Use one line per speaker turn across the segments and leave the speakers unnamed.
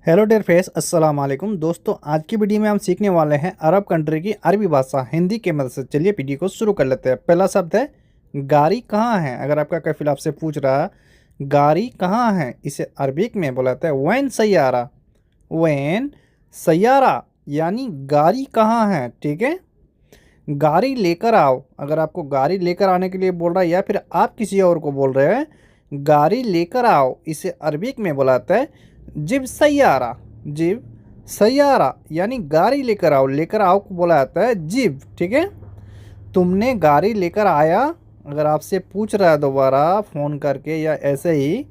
Hello dear friends, अस्सलाम वालेकुम दोस्तों। आज की वीडियो में हम सीखने वाले हैं अरब कंट्री की अरबी भाषा हिंदी के मदद से। चलिए वीडियो को शुरू कर लेते हैं। पहला शब्द है गाड़ी कहाँ है। अगर आपका कफिल आपसे पूछ रहा है गाड़ी कहाँ है, इसे अरबिक में बोलाते हैं वैन सैयारा। वैन सैयारा यानी गाड़ी कहाँ है। ठीक है, गाड़ी लेकर आओ। अगर आपको गाड़ी लेकर आने के लिए बोल रहा है या फिर आप किसी और को बोल रहे हैं गाड़ी लेकर आओ, इसे अरबिक में बुलाते हैं जिब सैयारा। जिब सैयारा यानी गाड़ी लेकर आओ। लेकर आओ को बोला जाता है जिब। ठीक है, तुमने गाड़ी लेकर आया। अगर आपसे पूछ रहा है दोबारा फ़ोन करके या ऐसे ही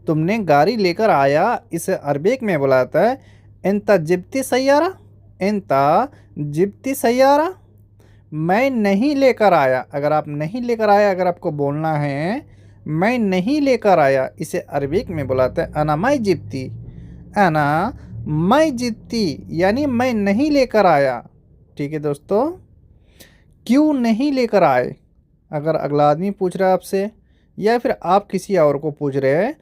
तुमने गाड़ी लेकर आया, इसे अरबिक में बोला जाता है इंता जिब्ती सैयारा। इंता जिब्ती सैयारा। मैं नहीं लेकर आया। अगर आप नहीं लेकर आया, अगर आपको बोलना है मैं नहीं लेकर आया, इसे अरबिक में बुलाते हैं अना मैं जिप्ती। अना मैं जिप्ती यानी मैं नहीं लेकर आया। ठीक है दोस्तों, क्यों नहीं लेकर आए। अगर अगला आदमी पूछ रहा है आपसे या फिर आप किसी और को पूछ रहे हैं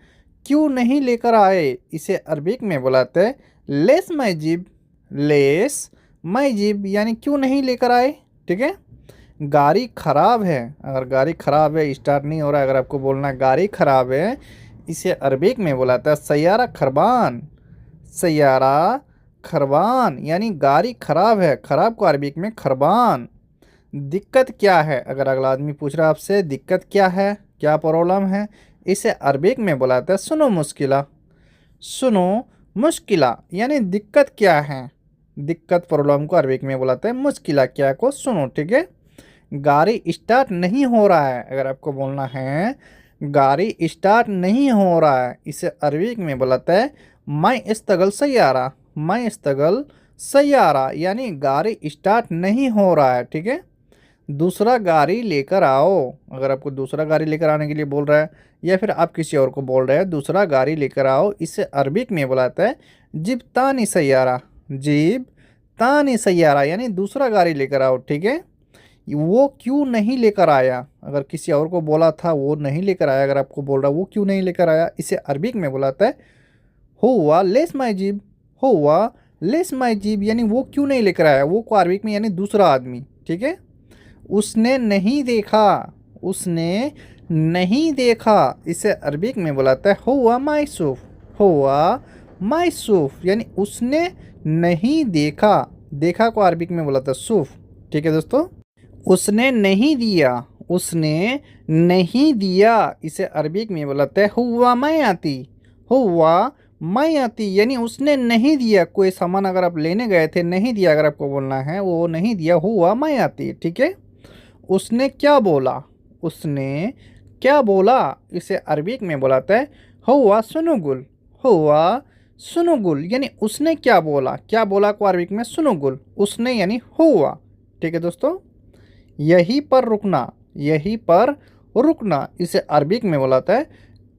क्यों नहीं लेकर आए, इसे अरबिक में बुलाते हैं लेस मैं जिब। लेस मैं जिब यानी क्यों नहीं लेकर आए। ठीक है, गाड़ी ख़राब है। अगर गाड़ी ख़राब है, स्टार्ट नहीं हो रहा है, अगर आपको बोलना है गाड़ी ख़राब है, इसे अरबिक में बुलाता है सैयारा खरबान। सैयारा खरबान यानी गाड़ी ख़राब है। ख़राब को अरबिक में खरबान। दिक्कत क्या है। अगर अगला आदमी पूछ रहा है आपसे दिक्कत क्या है, क्या प्रॉब्लम है, इसे अरबिक में बुलाता है सुनो मुश्किला। सुनो मुश्किला यानी दिक्कत क्या है। दिक्कत प्रॉब्लम को अरबिक में बुलाते हैं मुश्किला, क्या को सुनो। ठीक है, गाड़ी स्टार्ट नहीं हो रहा है। अगर आपको बोलना है गाड़ी स्टार्ट नहीं हो रहा है, इसे अरबिक में बुलाता है मैं इस्तगल सैयारा। मैं इस्तगल सैयारा यानी गाड़ी स्टार्ट नहीं हो रहा है। ठीक है, दूसरा गाड़ी लेकर आओ। अगर आपको दूसरा गाड़ी लेकर आने के लिए बोल रहा है या फिर आप किसी और को बोल रहे हैं दूसरा गाड़ी लेकर आओ, इसे अरबिक में बुलाता है जिब तानी सैयारा। जिब तानी सैयारा यानी दूसरा गाड़ी लेकर आओ। ठीक है, वो क्यों नहीं लेकर आया। अगर किसी और को बोला था वो नहीं लेकर आया, अगर आपको बोल रहा वो क्यों नहीं लेकर आया, इसे अरबिक में बुलाता है हुआ लेस माई जीब। हुआ लेस माई जीब यानी वो क्यों नहीं लेकर आया। वो को अरबिक में यानी दूसरा आदमी। ठीक है, उसने नहीं देखा। उसने नहीं देखा, इसे अरबिक में बुलाता है हुआ मायसूफ। हुआ मायसूफ यानी उसने नहीं देखा। देखा को अरबिक में बुलाता है सूफ। ठीक है दोस्तों, उसने नहीं दिया। उसने नहीं दिया, इसे अरबिक में बोलते हैं हुआ मैं आती। हुआ मैं आती यानी उसने नहीं दिया। कोई सामान अगर आप लेने गए थे नहीं दिया, अगर आपको बोलना है वो नहीं दिया, हुआ मैं आती। ठीक है, उसने क्या बोला। उसने क्या बोला, इसे अरबिक में बुलाता है हुआ सुनुगुल। हुआ सुनुगुल यानी उसने क्या बोला। क्या बोला को अरबिक में सुनुगुल। उसने यानी हुआ। ठीक है दोस्तों, यहीं पर रुकना। यहीं पर रुकना, इसे अरबिक में बुलाता है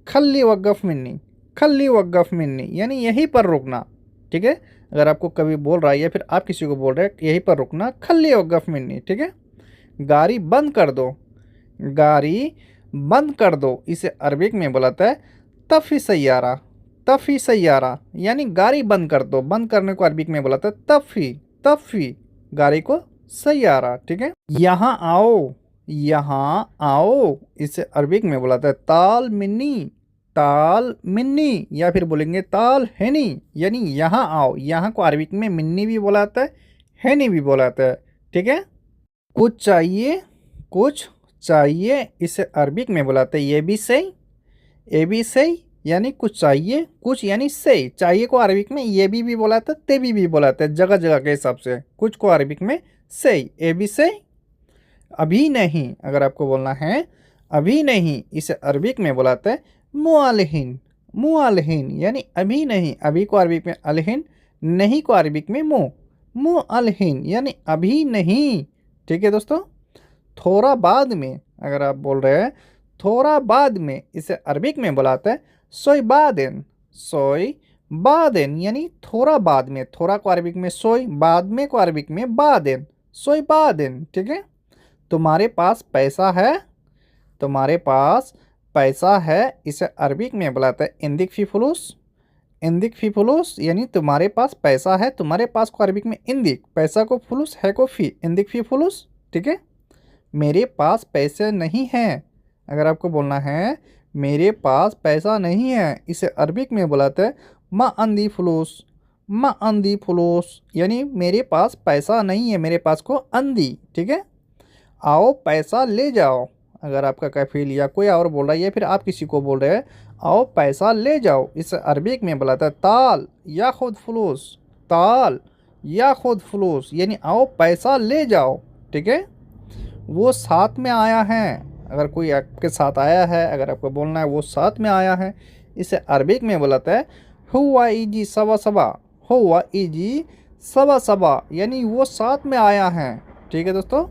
खल्ली वक़्फ़ मिन्नी। खल्ली वक़्फ़ मिन्नी यानी यहीं पर रुकना। ठीक है, अगर आपको कभी बोल रहा है या फिर आप किसी को बोल रहे हैं यहीं पर रुकना, खल्ली वक़्फ़ मिन्नी। ठीक है, गाड़ी बंद कर दो। गाड़ी बंद कर दो, इसे अरबिक में बुलाता है तफ़ी सैयारा। तफ़ी सैयारा यानी गाड़ी बंद कर दो। बंद करने को अरबिक में बुलाता है तफ़ी। तफ़ी गाड़ी को सैयारा। ठीक है, यहाँ आओ। यहाँ आओ, इसे अरबिक में बुलाता है ताल मिन्नी। ताल मिन्नी या फिर बोलेंगे ताल हैनी यानी यहाँ आओ। यहाँ को अरबिक में मिन्नी भी बुलाता है, हैनी भी बुलाता है। ठीक है, कुछ चाहिए। कुछ चाहिए, इसे अरबिक में बुलाते हैं ये भी सही। ए भी सही यानी कुछ चाहिए। कुछ यानी सही। चाहिए को अरबिक में ये भी बोलाता है, ते भी बोलाता है, जगह जगह के हिसाब से। कुछ को अरबिक में सही, ए भी सही। अभी नहीं, अगर आपको बोलना है अभी नहीं, इसे अरबिक में बुलाते हैं मुआलहिन। मुआलहिन यानी अभी नहीं। अभी को अरबिक में अलहिन, नहीं को अरबिक में मुआलहिन यानी अभी नहीं। ठीक है दोस्तों, थोड़ा बाद में। अगर आप बोल रहे हैं थोड़ा बाद में, इसे अरबिक में बुलाते हैं सोई बादेन। सोई बादेन यानी थोड़ा बाद में। थोड़ा को अरबिक में सोई, बाद में को अरबिक में बादेन। सोई बादेन। ठीक है, तुम्हारे पास पैसा है। तुम्हारे पास पैसा है, इसे अरबिक में बुलाते हैं इंदिक फी फलूस। इंदिक फी फुलूस यानी तुम्हारे पास पैसा है, तुम्हारे पास को अरबिक में इंदिक, पैसा को फुलूस है को फी, इंदिक फी फुलूस। ठीक है, मेरे पास पैसे नहीं हैं, अगर आपको बोलना है मेरे पास पैसा नहीं है, इसे अरबिक में बुलाते हैं मा अंदी फुलूस, मा अंदी फुलूस यानी मेरे पास पैसा नहीं है, मेरे पास को अंदी। ठीक है, आओ पैसा ले जाओ, अगर आपका कफील या कोई और बोल रहा है या फिर आप किसी को बोल रहे हैं आओ पैसा ले जाओ, इसे अरबिक में बुलाता है ताल या खुद फुलूस, ताल या खुद फुलूस यानी आओ पैसा ले जाओ। ठीक है, वो साथ में आया है, अगर कोई आपके साथ आया है, अगर आपको बोलना है वो साथ में आया है, इसे अरबिक में बुलाता है हुआ इजी सवा सवा, हुआ इजी सवा सवा यानी वो साथ में आया है। ठीक है दोस्तों,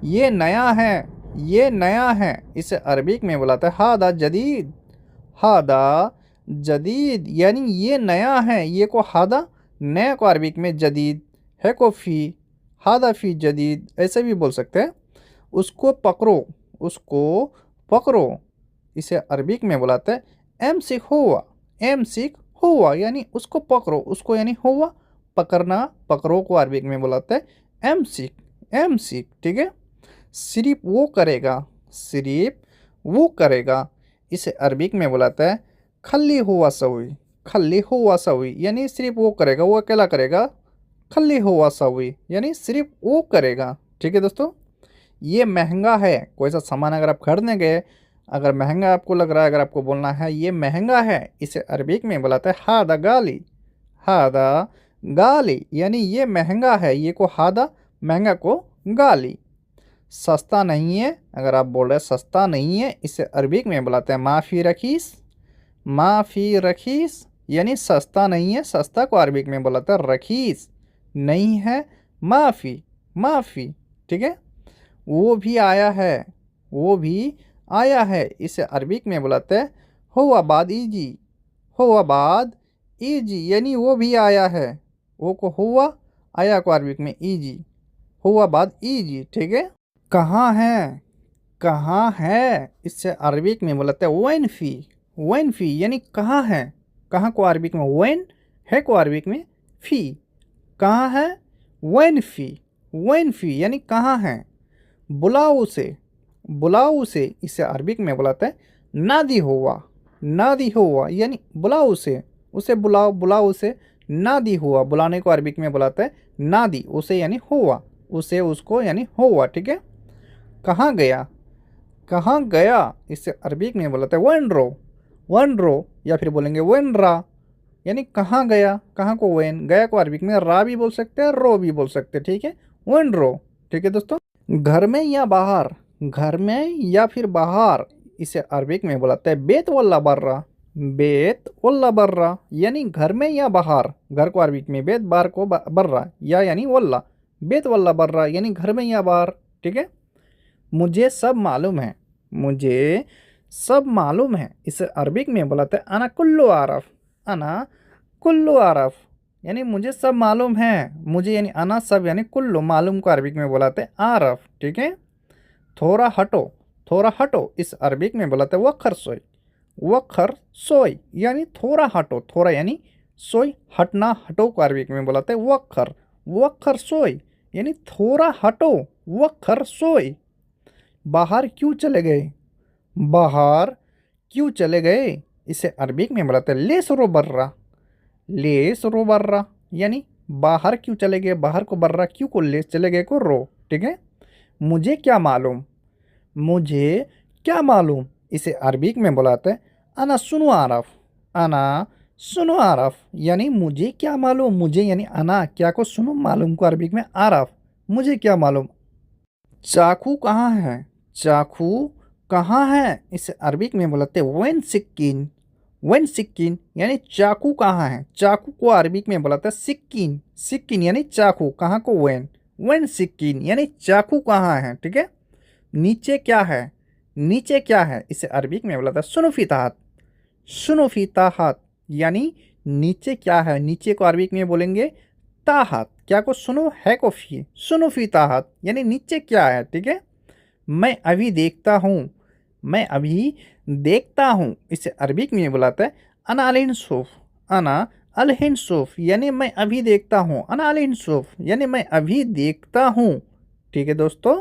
ये नया है, ये नया है, इसे अरबिक में बुलाता है हादा जदीद, हादा जदीद यानी ये नया है, ये को हादा, नया को अरबिक में जदीद है को फ़ी, हादा फ़ी जदीद ऐसे भी बोल सकते हैं। उसको पकड़ो, उसको पकड़ो, इसे अरबिक में बुलाते हैं एमसिक हुआ, एमसिक हुआ यानी उसको पकड़ो, उसको यानी हुआ पकड़ना, पकड़ो को अरबिक में बुलाते हैं एमसिक, एमसिक। ठीक है, सिर्फ वो करेगा, सिर्फ वो करेगा, इसे अरबिक में बुलाता है खल्ली हुआ सवी, खल्ली हुआ सवी यानी सिर्फ वो करेगा, वो अकेला करेगा, खल्ली हुआ सवी यानी सिर्फ वो करेगा। ठीक है दोस्तों, ये महंगा है, कोई सा सामान अगर आप खरीदने गए, अगर महंगा आपको लग रहा है, अगर आपको बोलना है ये महंगा है, इसे अरबिक में बुलाता है हादा गाली, हादा गाली यानी ये महंगा है, ये को हादा, महंगा को गाली। सस्ता नहीं है, अगर आप बोल रहे हैं सस्ता नहीं है, इसे अरबिक में बुलाते हैं माफ़ी रखीस, माफ़ी रखीस यानी सस्ता नहीं है, सस्ता को अरबिक में बुलाते हैं रखीस, नहीं है माफ़ी, माफ़ी। ठीक है, वो भी आया है, वो भी आया है, इसे अरबिक में बुलाते हैं हुआ बाद ईजी, हुआ बाद ईजी यानी वो भी आया है, वो को हुआ, आया को अरबिक में ईजी, हुआ बाद ईजी। ठीक है, कहाँ है, कहाँ है, इससे अरबिक में बोलते हैं वैन फ़ी, वैन फ़ी यानी कहाँ है, कहाँ को अरबिक में वैन, है को अरबिक में फ़ी, कहाँ है वैन फ़ी, वैन फ़ी यानी कहाँ है। बुलाओ उसे, बुलाओ उसे, इसे अरबिक में बुलाते हैं नादी हुआ, नादी हुआ यानी बुलाओ उसे, उसे बुलाओ, बुलाओ उसे, नादी हुआ, बुलाने को अरबिक में बुलाते हैं नादी, उसे यानी हुआ, उसे उसको यानी हुआ। ठीक है, कहाँ गया, कहाँ गया, इसे अरबिक में बोलते हैं वनरो, वनरो या फिर बोलेंगे वनरा यानी कहाँ गया, कहाँ को वैन, गया को अरबिक में रा भी बोल सकते हैं, रो भी बोल सकते हैं। ठीक है, वनरो। ठीक है दोस्तों, घर में या बाहर, घर में या फिर बाहर, इसे अरबिक में बुलाते हैं बेत वल्ला बर्रा, बेत वल्ला बर्रा यानी घर में या बाहर, घर को अरबिक में बेत, बाहर को बर्रा या यानी वल्ला, बेत वल्ला बर्रा यानी घर में या बाहर। ठीक है, मुझे सब मालूम है, मुझे सब मालूम है, इसे अरबिक में बुलाते हैं अना कुल्लु आरफ, अना कुल्लु आरफ यानी मुझे सब मालूम है, मुझे यानी अना सब यानी कुल्लु, मालूम को अरबिक में बुलाते हैं आरफ। ठीक है, थोड़ा हटो, थोड़ा हटो, इस अरबिक में बुलाते हैं वखर सोई, वखर सोई यानी थोड़ा हटो, थोड़ा यानी सोई, हटना, हटो को अरबिक में बुलाते हैं वखर, वखर सोई यानी थोड़ा हटो, वखर सोई। बाहर क्यों चले गए, बाहर क्यों चले गए, इसे अरबिक में बुलाते हैं लेस रो बर्रा, लेस रो बर्रा यानी बाहर क्यों चले गए, बाहर को बर्रा, क्यों को लेस, चले गए को रो। ठीक है, मुझे क्या मालूम, मुझे क्या मालूम, इसे अरबिक में बुलाते हैं अना सुनो आरफ, अना सुनो आरफ यानी मुझे क्या मालूम, मुझे यानी अना, क्या को सुनो, मालूम को अरबिक में आरफ, मुझे क्या मालूम। चाकू कहाँ है, चाकू कहाँ है, इसे अरबिक में बुलाते हैं वन सिक्किन, वन सिक्किन यानी चाकू कहाँ है, चाकू को अरबिक में बुलाते हैं सिक्किन, सिक्किन यानी चाकू, कहाँ को वन, वन सिक्किन यानी चाकू कहाँ है। ठीक है, नीचे क्या है, नीचे क्या है, इसे अरबिक में बुलाता है सुनो फी ताहत, सुनो फी ताहत यानी नीचे क्या है, नीचे को अरबिक में बोलेंगे ताहत, क्या को सुनो, है को फी, सुनो फी ताहत यानी नीचे क्या है। ठीक है, मैं अभी देखता हूँ, मैं अभी देखता हूँ, इसे अरबिक में बुलाता है अना अल इंसूफ, अना अल हिनसूफ यानी मैं अभी देखता हूँ, अना अल हिनसूफ यानी मैं अभी देखता हूँ। ठीक है दोस्तों।